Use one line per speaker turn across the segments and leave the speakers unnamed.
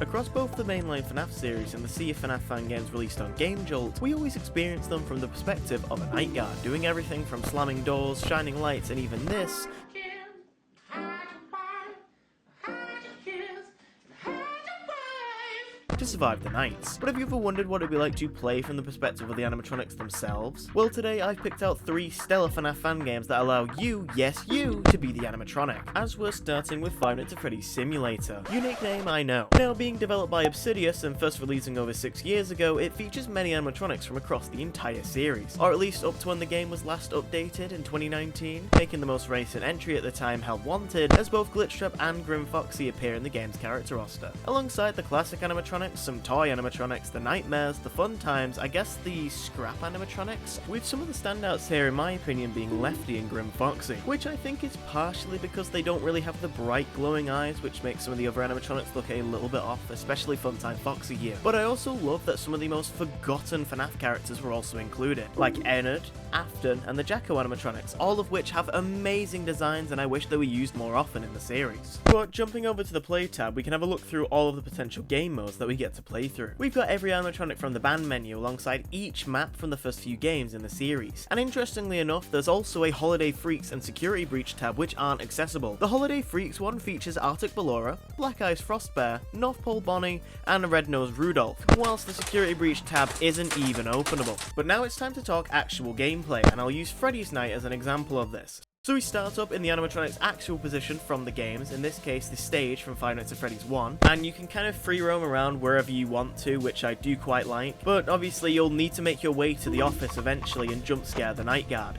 Across both the mainline FNAF series and the sea of FNAF fan games released on Game Jolt, we always experience them from the perspective of a night guard, doing everything from slamming doors, shining lights, and even this, to survive the nights. But have you ever wondered what it'd be like to play from the perspective of the animatronics themselves? Well, today I've picked out 3 stellar FNAF fan games that allow you, yes you, to be the animatronic. As we're starting with Five Nights at Freddy's Simulator. Unique name, I know. Now, being developed by Obsidian and first releasing over 6 years ago, it features many animatronics from across the entire series, or at least up to when the game was last updated in 2019, making the most recent entry at the time Held Wanted, as both Glitchtrap and Grim Foxy appear in the game's character roster. Alongside the classic animatronics, some toy animatronics, the nightmares, the fun times, I guess the scrap animatronics, with some of the standouts here in my opinion being Lefty and Grim Foxy, which I think is partially because they don't really have the bright glowing eyes, which makes some of the other animatronics look a little bit off, especially Funtime Foxy here. But I also love that some of the most forgotten FNAF characters were also included, like Ennard, Afton, and the Jacko animatronics, all of which have amazing designs and I wish they were used more often in the series. But jumping over to the play tab, we can have a look through all of the potential game modes that we get to play through. We've got every animatronic from the band menu alongside each map from the first few games in the series. And interestingly enough, there's also a Holiday Freaks and Security Breach tab which aren't accessible. The Holiday Freaks one features Arctic Ballora, Black Ice Frostbear, North Pole Bonnie, and a Red-Nosed Rudolph, whilst the Security Breach tab isn't even openable. But now it's time to talk actual gameplay, and I'll use Freddy's Night as an example of this. So we start up in the animatronic's actual position from the games, in this case the stage from Five Nights at Freddy's 1, and you can kind of free roam around wherever you want to, which I do quite like, but obviously you'll need to make your way to the office eventually and jump scare the night guard.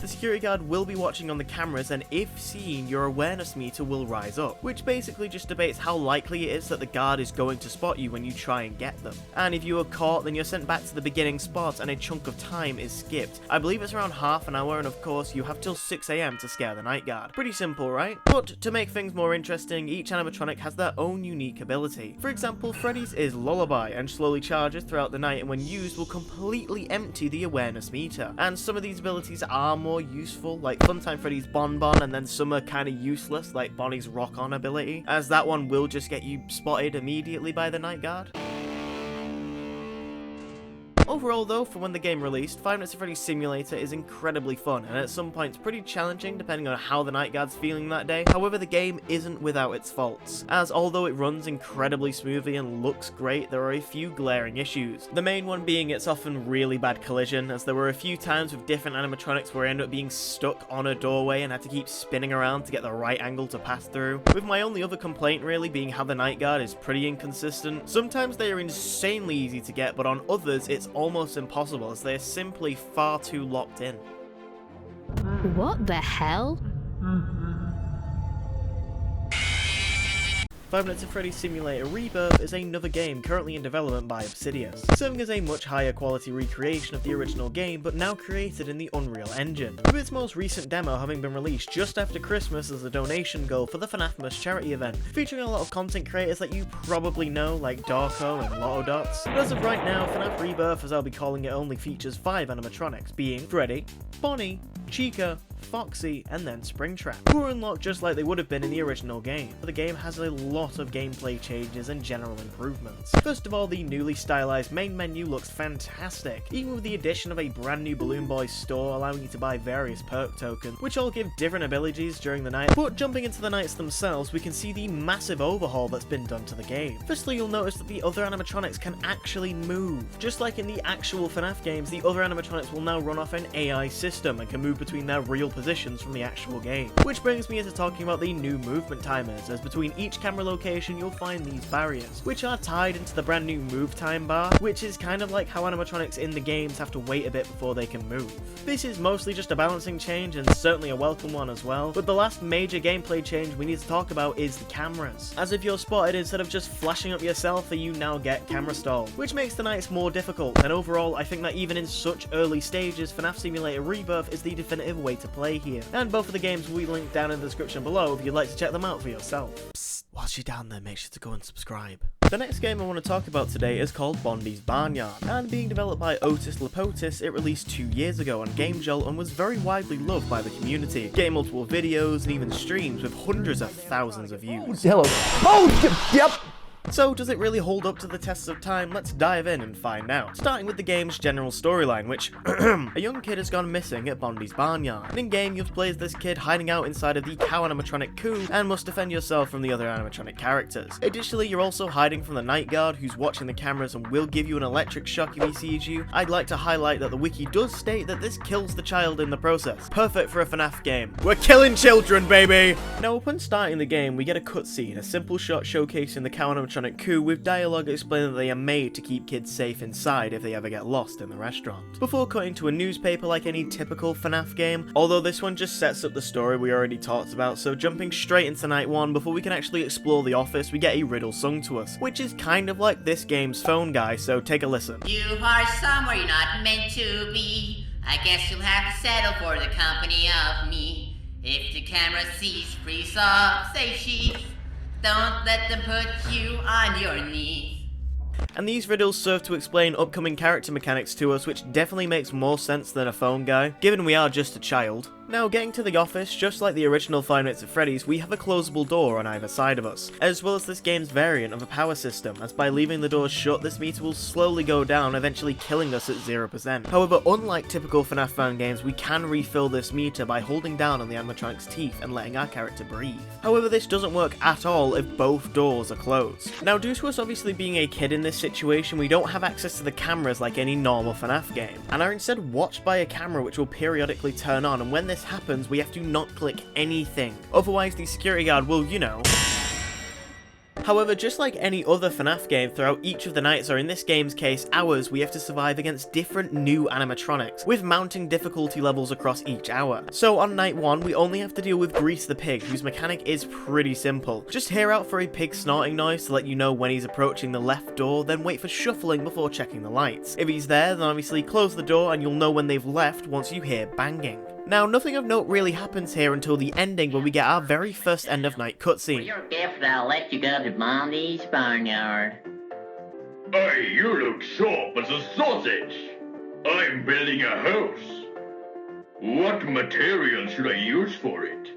The security guard will be watching on the cameras, and if seen, your awareness meter will rise up, which basically just debates how likely it is that the guard is going to spot you when you try and get them. And if you are caught, then you're sent back to the beginning spot and a chunk of time is skipped. I believe it's around half an hour, and of course you have till 6 AM to scare the night guard. Pretty simple, right? But to make things more interesting, each animatronic has their own unique ability. For example, Freddy's is Lullaby and slowly charges throughout the night, and when used will completely empty the awareness meter. And some of these abilities are more useful, like Funtime Freddy's Bonbon, and then some are kind of useless, like Bonnie's Rock On ability, as that one will just get you spotted immediately by the night guard. Overall though, for when the game released, Five Nights at Freddy's Simulator is incredibly fun, and at some points pretty challenging depending on how the night guard's feeling that day. However, the game isn't without its faults, as although it runs incredibly smoothly and looks great, there are a few glaring issues. The main one being its often really bad collision, as there were a few times with different animatronics where I ended up being stuck on a doorway and had to keep spinning around to get the right angle to pass through, with my only other complaint really being how the night guard is pretty inconsistent. Sometimes they are insanely easy to get, but on others it's almost impossible as they are simply far too locked in.
What the hell?
Five Nights at Freddy's Simulator Rebirth is another game currently in development by Obsidian, serving as a much higher quality recreation of the original game but now created in the Unreal Engine, with its most recent demo having been released just after Christmas as a donation goal for the FNAFmas charity event, featuring a lot of content creators that you probably know like Darko and Lotto Dots. But as of right now, FNAF Rebirth, as I'll be calling it, only features 5 animatronics, being Freddy, Bonnie, Chica, Foxy, and then Springtrap, who are unlocked just like they would have been in the original game, but the game has a lot of gameplay changes and general improvements. First of all, the newly stylized main menu looks fantastic, even with the addition of a brand new Balloon Boy store allowing you to buy various perk tokens, which all give different abilities during the night. But jumping into the nights themselves, we can see the massive overhaul that's been done to the game. Firstly, you'll notice that the other animatronics can actually move. Just like in the actual FNAF games, the other animatronics will now run off an AI system and can move between their real positions from the actual game. Which brings me into talking about the new movement timers, as between each camera location you'll find these barriers, which are tied into the brand new move time bar, which is kind of like how animatronics in the games have to wait a bit before they can move. This is mostly just a balancing change and certainly a welcome one as well, but the last major gameplay change we need to talk about is the cameras, as if you're spotted, instead of just flashing up your selfie, you now get camera stall, which makes the nights more difficult, and overall I think that even in such early stages, FNAF Simulator Rebirth is the definitive way to play here, and both of the games will be linked down in the description below if you'd like to check them out for yourself. Psst, whilst you're down there, make sure to go and subscribe. The next game I want to talk about today is called Bondee's Barnyard, and being developed by Otis Lapotis, it released 2 years ago on Game Jolt and was very widely loved by the community, getting multiple videos and even streams with hundreds of thousands of views.
Hello. Oh, yep.
So does it really hold up to the tests of time? Let's dive in and find out. Starting with the game's general storyline, which a young kid has gone missing at Bondee's Barnyard. In game, you've played as this kid hiding out inside of the cow animatronic coup and must defend yourself from the other animatronic characters. Additionally, you're also hiding from the night guard who's watching the cameras and will give you an electric shock if he sees you. I'd like to highlight that the wiki does state that this kills the child in the process. Perfect for a FNAF game. We're killing children, baby! Now, upon starting the game, we get a cutscene, a simple shot showcasing the cow animatronic coup with dialogue explaining that they are made to keep kids safe inside if they ever get lost in the restaurant. Before cutting to a newspaper like any typical FNAF game, although this one just sets up the story we already talked about, so jumping straight into night one, before we can actually explore the office, we get a riddle sung to us, which is kind of like this game's phone guy, so take a listen.
You are somewhere you're not meant to be. I guess you'll have to settle for the company of me. If the camera sees freeze off, say cheese. Don't let them put you on your knees.
And these riddles serve to explain upcoming character mechanics to us, which definitely makes more sense than a phone guy, given we are just a child. Now, getting to the office, just like the original Five Nights at Freddy's, we have a closable door on either side of us, as well as this game's variant of a power system, as by leaving the doors shut, this meter will slowly go down, eventually killing us at 0%. However, unlike typical FNAF fan games, we can refill this meter by holding down on the animatronic's teeth and letting our character breathe. However, this doesn't work at all if both doors are closed. Now, due to us obviously being a kid in this situation, we don't have access to the cameras like any normal FNAF game, and are instead watched by a camera which will periodically turn on, and when this happens, we have to not click anything. Otherwise, the security guard will, you know. However, just like any other FNAF game, throughout each of the nights, or in this game's case, hours, we have to survive against different new animatronics, with mounting difficulty levels across each hour. So on night one, we only have to deal with Grease the Pig, whose mechanic is pretty simple. Just hear out for a pig snorting noise to let you know when he's approaching the left door, then wait for shuffling before checking the lights. If he's there, then obviously close the door and you'll know when they've left once you hear banging. Now, nothing of note really happens here until the ending, where we get our very first end of night cutscene.
For your gift, I'll let you go to Bondee's Barnyard.
Hey, you look sharp as a sausage. I'm building a house. What material should I use for it?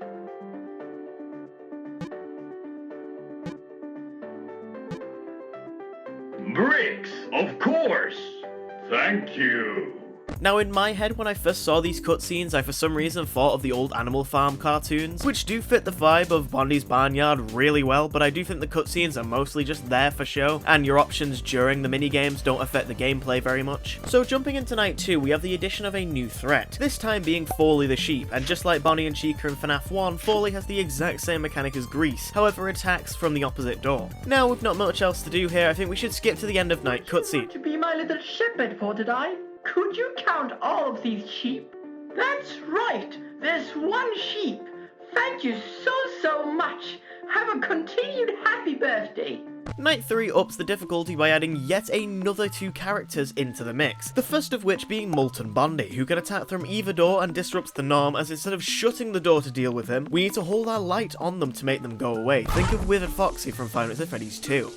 Bricks, of course. Thank you.
Now, in my head, when I first saw these cutscenes, I for some reason thought of the old Animal Farm cartoons, which do fit the vibe of Bondee's Barnyard really well, but I do think the cutscenes are mostly just there for show, and your options during the minigames don't affect the gameplay very much. So jumping into night 2, we have the addition of a new threat, this time being Forley the sheep, and just like Bonnie and Chica in FNAF 1, Forley has the exact same mechanic as Grease, however attacks from the opposite door. Now, with not much else to do here, I think we should skip to the end of night cutscene.
To be my little shepherd for today? Could you count all of these sheep? That's right, there's one sheep. Thank you so much. Have a continued happy birthday.
Night 3 ups the difficulty by adding yet another 2 characters into the mix, the first of which being Molten Bondee, who can attack from either door and disrupts the norm, as instead of shutting the door to deal with him, we need to hold our light on them to make them go away. Think of Withered Foxy from Five Nights at Freddy's 2.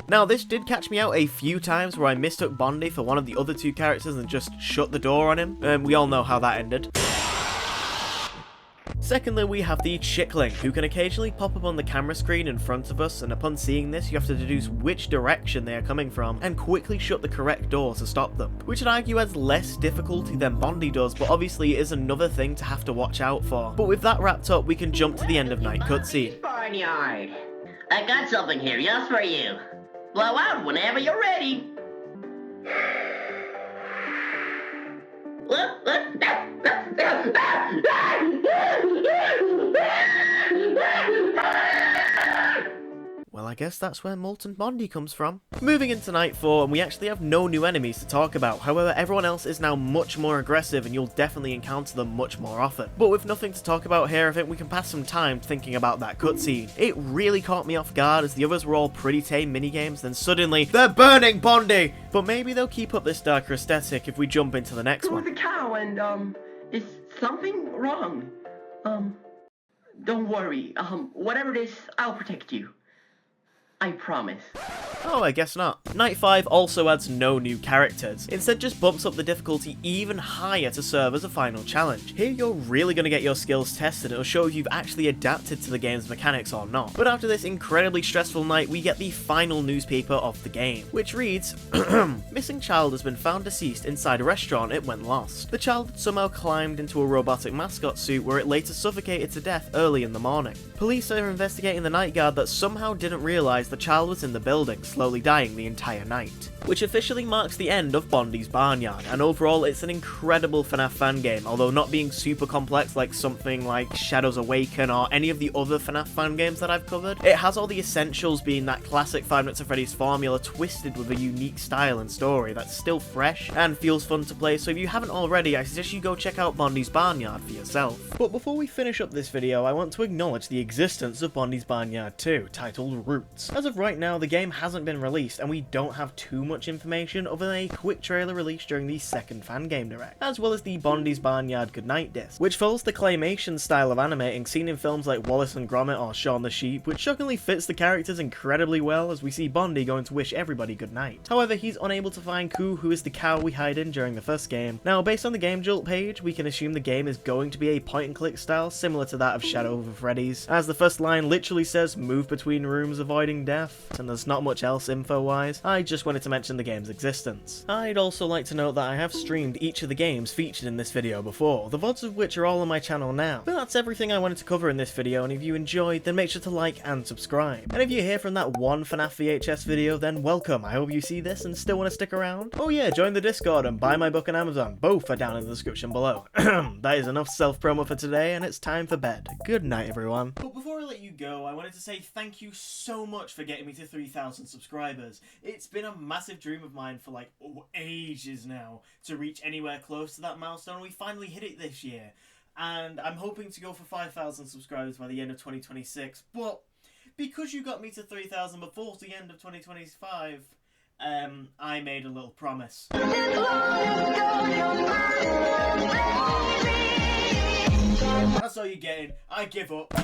Now, this did catch me out a few times where I mistook Bondee for one of the other 2 characters and just shut the door on him. We all know how that ended. Secondly, we have the Chickling, who can occasionally pop up on the camera screen in front of us, and upon seeing this, you have to deduce which direction they are coming from, and quickly shut the correct door to stop them, which I'd argue has less difficulty than Bondee does, but obviously is another thing to have to watch out for. But with that wrapped up, we can jump to the end of night cutscene.
Barnyard. I got something here just for you. Blow out whenever you're ready.
Well, I guess that's where Molten Bondee comes from. Moving into night 4, and we actually have no new enemies to talk about. However, everyone else is now much more aggressive, and you'll definitely encounter them much more often. But with nothing to talk about here, I think we can pass some time thinking about that cutscene. It really caught me off guard, as the others were all pretty tame minigames, then suddenly, they're burning Bondee! But maybe they'll keep up this darker aesthetic if we jump into the next one.
The cow and, is something wrong? Don't worry, whatever it is, I'll protect you. I promise.
Oh, I guess not. Night 5 also adds no new characters, instead just bumps up the difficulty even higher to serve as a final challenge. Here you're really going to get your skills tested, it'll show if you've actually adapted to the game's mechanics or not. But after this incredibly stressful night, we get the final newspaper of the game, which reads, missing child has been found deceased inside a restaurant it went lost. The child had somehow climbed into a robotic mascot suit where it later suffocated to death early in the morning. Police are investigating the night guard that somehow didn't realise the child was in the building, slowly dying the entire night. Which officially marks the end of Bondee's Barnyard, and overall it's an incredible FNAF fan game, although not being super complex like something like Shadows Awaken or any of the other FNAF fan games that I've covered. It has all the essentials, being that classic Five Nights at Freddy's formula twisted with a unique style and story that's still fresh and feels fun to play, so if you haven't already, I suggest you go check out Bondee's Barnyard for yourself. But before we finish up this video, I want to acknowledge the existence of Bondee's Barnyard 2, titled Roots. As of right now, the game hasn't been released, and we don't have too much information other than a quick trailer released during the second fan game direct, as well as the Bondee's Barnyard Goodnight disc, which follows the claymation style of animating seen in films like Wallace and Gromit or Shaun the Sheep, which shockingly fits the characters incredibly well, as we see Bondee going to wish everybody goodnight. However, he's unable to find Koo, who is the cow we hide in during the first game. Now, based on the Game Jolt page, we can assume the game is going to be a point-and-click style similar to that of Shadow over Freddy's, as the first line literally says move between rooms avoiding death, and there's not much else info-wise. I just wanted to mention the game's existence. I'd also like to note that I have streamed each of the games featured in this video before, the VODs of which are all on my channel now. But that's everything I wanted to cover in this video, and if you enjoyed, then make sure to like and subscribe. And if you're here from that one FNAF VHS video, then welcome. I hope you see this and still want to stick around. Oh yeah, join the Discord and buy my book on Amazon. Both are down in the description below. That is enough self-promo for today, and it's time for bed. Good night, everyone. But before I let you go, I wanted to say thank you so much for getting me to 3,000 subscribers. It's been a massive dream of mine for like ages now to reach anywhere close to that milestone. We finally hit it this year, and I'm hoping to go for 5,000 subscribers by the end of 2026, but because you got me to 3,000 before the end of 2025, I made a little promise. That's all you're getting. I give up.